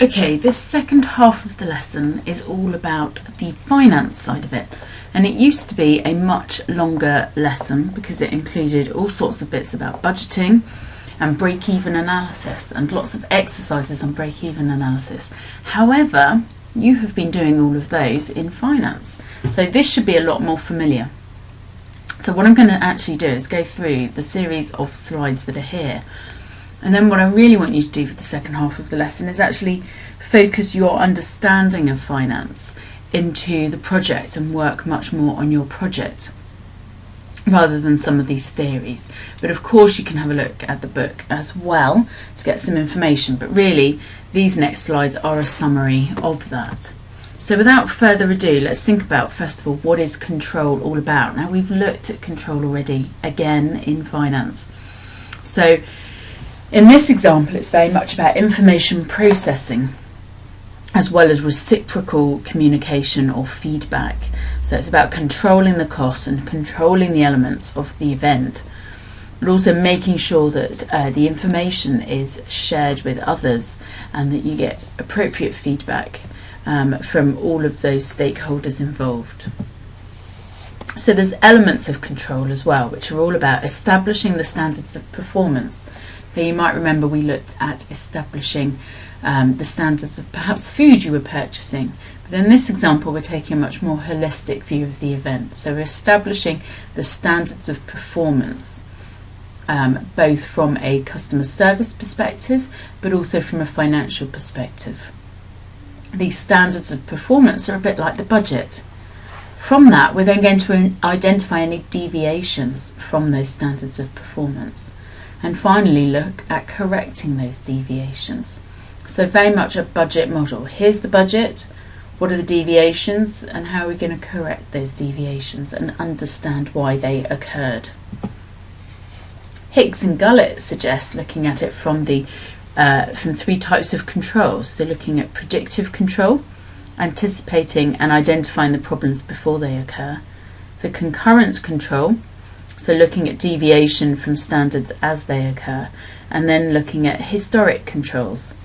Okay, this second half of the lesson is all about the finance side of it, and it used to be a much longer lesson because it included all sorts of bits about budgeting and break-even analysis and lots of exercises on break-even analysis. However, you have been doing all of those in finance, so this should be a lot more familiar. So what I'm going to actually do is go through the series of slides that are here. And then what I really want you to do for the second half of the lesson is actually focus your understanding of finance into the project and work much more on your project rather than some of these theories. But of course you can have a look at the book as well to get some information, but really these next slides are a summary of that. So without further ado, let's think about first of all, what is control all about? Now, we've looked at control already again in finance. So in this example, it's very much about information processing as well as reciprocal communication or feedback. So it's about controlling the costs and controlling the elements of the event, but also making sure that the information is shared with others and that you get appropriate feedback from all of those stakeholders involved. So there's elements of control as well, which are all about establishing the standards of performance. So you might remember we looked at establishing the standards of perhaps food you were purchasing. But in this example, we're taking a much more holistic view of the event. So we're establishing the standards of performance, both from a customer service perspective, but also from a financial perspective. These standards of performance are a bit like the budget. From that, we're then going to identify any deviations from those standards of performance, and finally look at correcting those deviations. So very much a budget model. Here's the budget, what are the deviations, and how are we going to correct those deviations and understand why they occurred. Hicks and Gullett suggest looking at it from three types of controls. So looking at predictive control, anticipating and identifying the problems before they occur. The concurrent control, so looking at deviation from standards as they occur, and then looking at historic controls,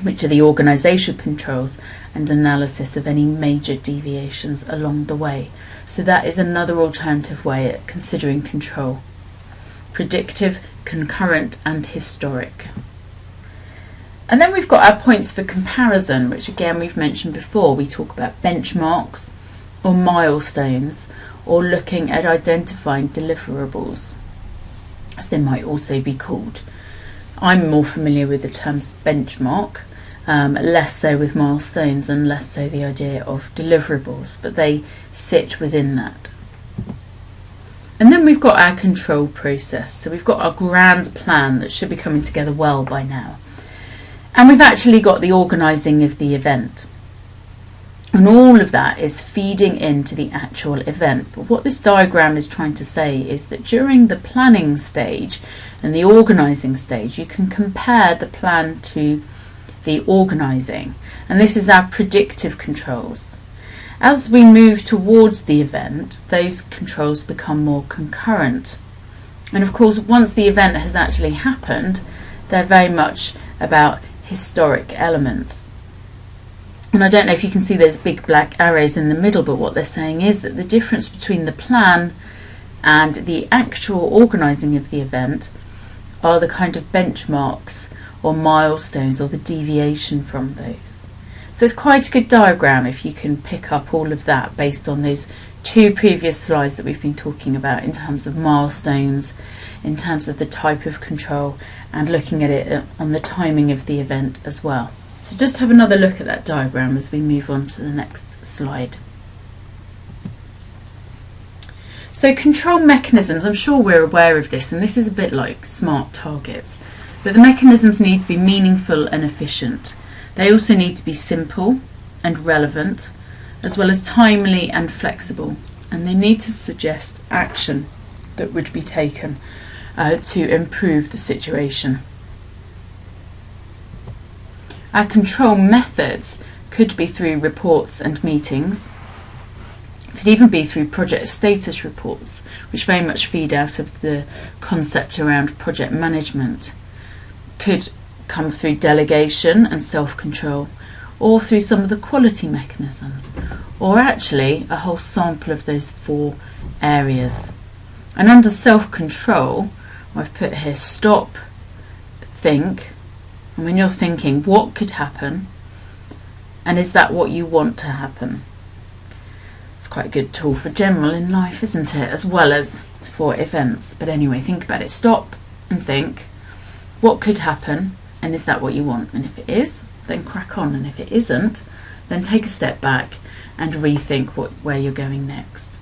which are the organisational controls and analysis of any major deviations along the way. So that is another alternative way at considering control. Predictive, concurrent and historic. And then we've got our points for comparison, which again we've mentioned before. We talk about benchmarks or milestones, or looking at identifying deliverables, as they might also be called. I'm more familiar with the terms benchmark, less so with milestones and less so the idea of deliverables, but they sit within that. And then we've got our control process. So we've got our grand plan that should be coming together well by now. And we've actually got the organising of the event. And all of that is feeding into the actual event. But what this diagram is trying to say is that during the planning stage and the organising stage, you can compare the plan to the organising. And this is our predictive controls. As we move towards the event, those controls become more concurrent. And of course, once the event has actually happened, they're very much about historic elements. And I don't know if you can see those big black arrows in the middle, but what they're saying is that the difference between the plan and the actual organising of the event are the kind of benchmarks or milestones or the deviation from those. So it's quite a good diagram if you can pick up all of that based on those two previous slides that we've been talking about in terms of milestones, in terms of the type of control, and looking at it on the timing of the event as well. So just have another look at that diagram as we move on to the next slide. So control mechanisms, I'm sure we're aware of this, and this is a bit like smart targets, but the mechanisms need to be meaningful and efficient. They also need to be simple and relevant, as well as timely and flexible, and they need to suggest action that would be taken to improve the situation. Our control methods could be through reports and meetings. It could even be through project status reports, which very much feed out of the concept around project management. Could come through delegation and self-control, or through some of the quality mechanisms, or actually a whole sample of those 4 areas. And under self-control, I've put here stop, think, and when you're thinking, what could happen, and is that what you want to happen? It's quite a good tool for general in life, isn't it, as well as for events. But anyway, think about it. Stop and think, what could happen, and is that what you want? And if it is, then crack on, and if it isn't, then take a step back and rethink where you're going next.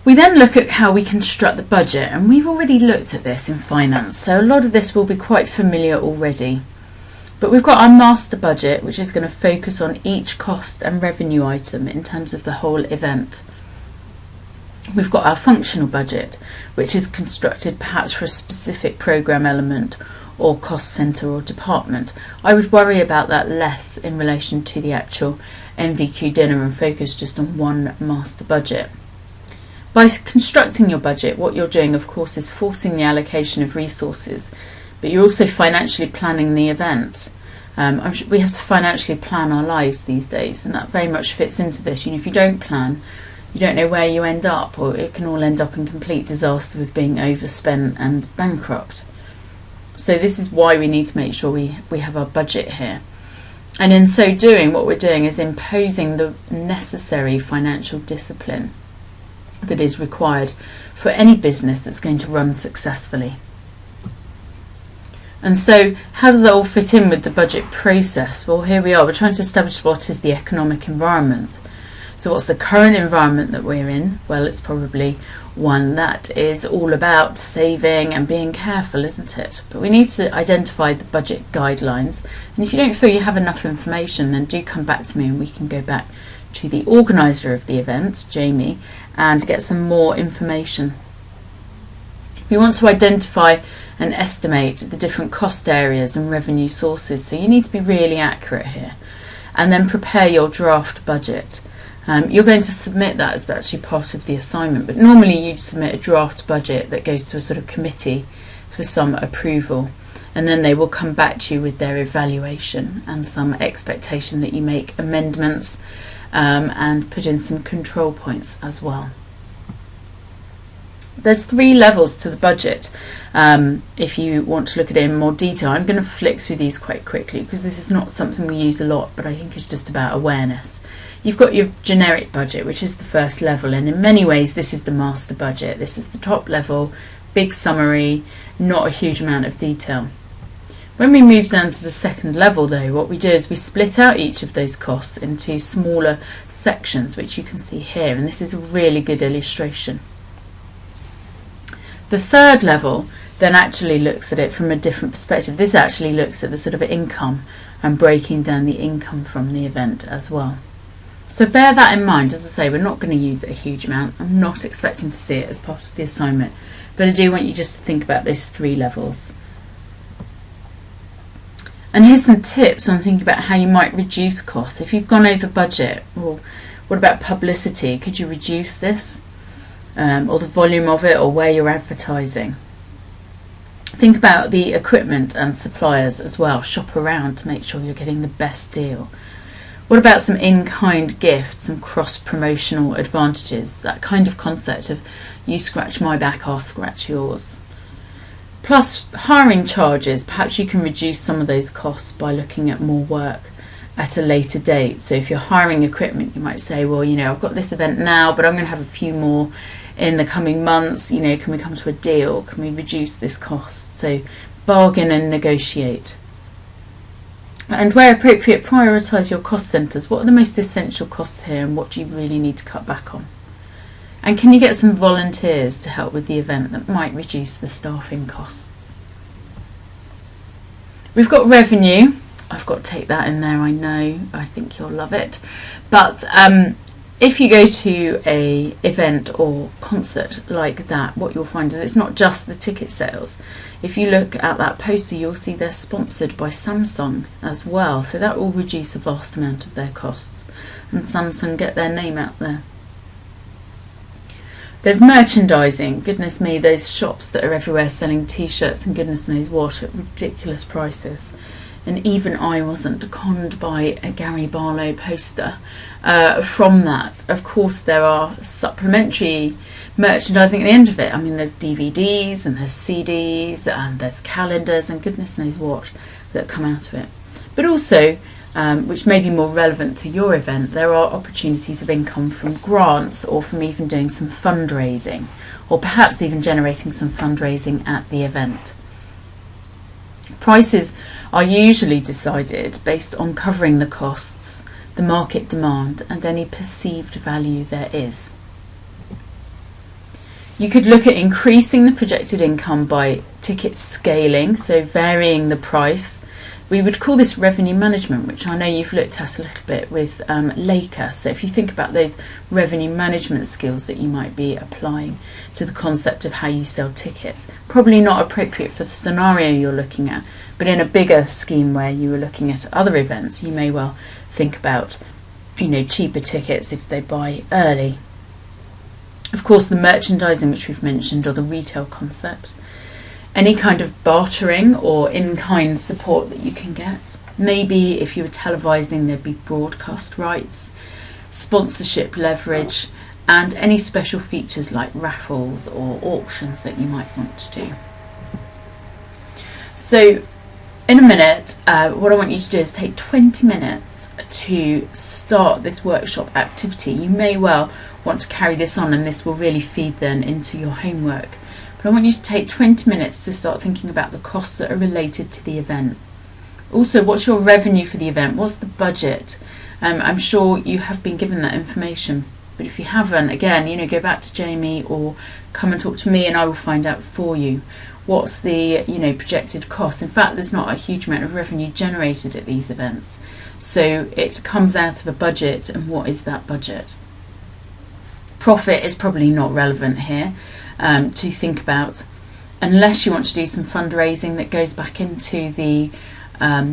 We then look at how we construct the budget, and we've already looked at this in finance, so a lot of this will be quite familiar already. But we've got our master budget, which is going to focus on each cost and revenue item in terms of the whole event. We've got our functional budget, which is constructed perhaps for a specific programme element or cost centre or department. I would worry about that less in relation to the actual NVQ dinner and focus just on one master budget. By constructing your budget, what you're doing, of course, is forcing the allocation of resources, but you're also financially planning the event. We have to financially plan our lives these days, and that very much fits into this. If you don't plan, you don't know where you end up, or it can all end up in complete disaster with being overspent and bankrupt. So this is why we need to make sure we have our budget here. And in so doing, what we're doing is imposing the necessary financial discipline that is required for any business that's going to run successfully. And so how does that all fit in with the budget process? Well, here we are. We're trying to establish what is the economic environment. So what's the current environment that we're in? Well, it's probably one that is all about saving and being careful, isn't it? But we need to identify the budget guidelines. And if you don't feel you have enough information, then do come back to me and we can go back to the organiser of the event, Jamie, and get some more information. We want to identify and estimate the different cost areas and revenue sources, so you need to be really accurate here, and then prepare your draft budget. You're going to submit that as actually part of the assignment, but normally you'd submit a draft budget that goes to a sort of committee for some approval, and then they will come back to you with their evaluation and some expectation that you make amendments and put in some control points as well. There's 3 levels to the budget. If you want to look at it in more detail, I'm going to flick through these quite quickly because this is not something we use a lot, but I think it's just about awareness. You've got your generic budget, which is the first level, and in many ways this is the master budget. This is the top level, big summary, not a huge amount of detail. When we move down to the second level though, what we do is we split out each of those costs into smaller sections, which you can see here, and this is a really good illustration. The third level then actually looks at it from a different perspective. This actually looks at the sort of income and breaking down the income from the event as well. So bear that in mind. As I say, we're not going to use it a huge amount. I'm not expecting to see it as part of the assignment, but I do want you just to think about those 3 levels. And here's some tips on thinking about how you might reduce costs. If you've gone over budget, well, what about publicity? Could you reduce this? Or the volume of it, or where you're advertising? Think about the equipment and suppliers as well. Shop around to make sure you're getting the best deal. What about some in-kind gifts, some cross-promotional advantages? That kind of concept of you scratch my back, I'll scratch yours. Plus hiring charges, perhaps you can reduce some of those costs by looking at more work at a later date. So if you're hiring equipment, you might say, well, I've got this event now, but I'm going to have a few more in the coming months. Can we come to a deal? Can we reduce this cost? So bargain and negotiate. And where appropriate, prioritise your cost centres. What are the most essential costs here, and what do you really need to cut back on? And can you get some volunteers to help with the event that might reduce the staffing costs? We've got revenue. I've got to take that in there, I know. I think you'll love it. But if you go to a event or concert like that, what you'll find is it's not just the ticket sales. If you look at that poster, you'll see they're sponsored by Samsung as well. So that will reduce a vast amount of their costs. And Samsung get their name out there. There's merchandising. Goodness me, those shops that are everywhere selling t-shirts and goodness knows what at ridiculous prices. And even I wasn't conned by a Gary Barlow poster from that. Of course, there are supplementary merchandising at the end of it. I mean, there's DVDs and there's CDs and there's calendars and goodness knows what that come out of it. But also, which may be more relevant to your event, there are opportunities of income from grants or from even doing some fundraising, or perhaps even generating some fundraising at the event. Prices are usually decided based on covering the costs, the market demand, and any perceived value there is. You could look at increasing the projected income by ticket scaling, so varying the price. We would call this revenue management, which I know you've looked at a little bit with Laker. So if you think about those revenue management skills that you might be applying to the concept of how you sell tickets, probably not appropriate for the scenario you're looking at, but in a bigger scheme where you were looking at other events, you may well think about, cheaper tickets if they buy early. Of course, the merchandising, which we've mentioned, or the retail concept. Any kind of bartering or in-kind support that you can get. Maybe if you were televising, there'd be broadcast rights, sponsorship leverage, and any special features like raffles or auctions that you might want to do. So in a minute, what I want you to do is take 20 minutes to start this workshop activity. You may well want to carry this on, and this will really feed then into your homework. But I want you to take 20 minutes to start thinking about the costs that are related to the event. Also, what's your revenue for the event? What's the budget? I'm sure you have been given that information, but if you haven't, again, go back to Jamie or come and talk to me and I will find out for you. What's the projected cost? In fact, there's not a huge amount of revenue generated at these events, so it comes out of a budget, and what is that budget? Profit is probably not relevant here to think about, unless you want to do some fundraising that goes back into the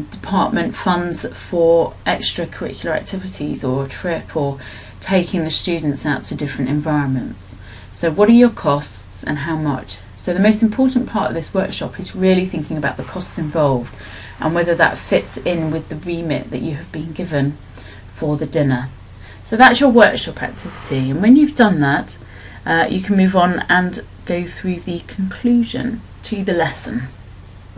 department funds for extracurricular activities or a trip or taking the students out to different environments. So what are your costs and how much? So the most important part of this workshop is really thinking about the costs involved and whether that fits in with the remit that you have been given for the dinner. So that's your workshop activity, and when you've done that, you can move on and go through the conclusion to the lesson.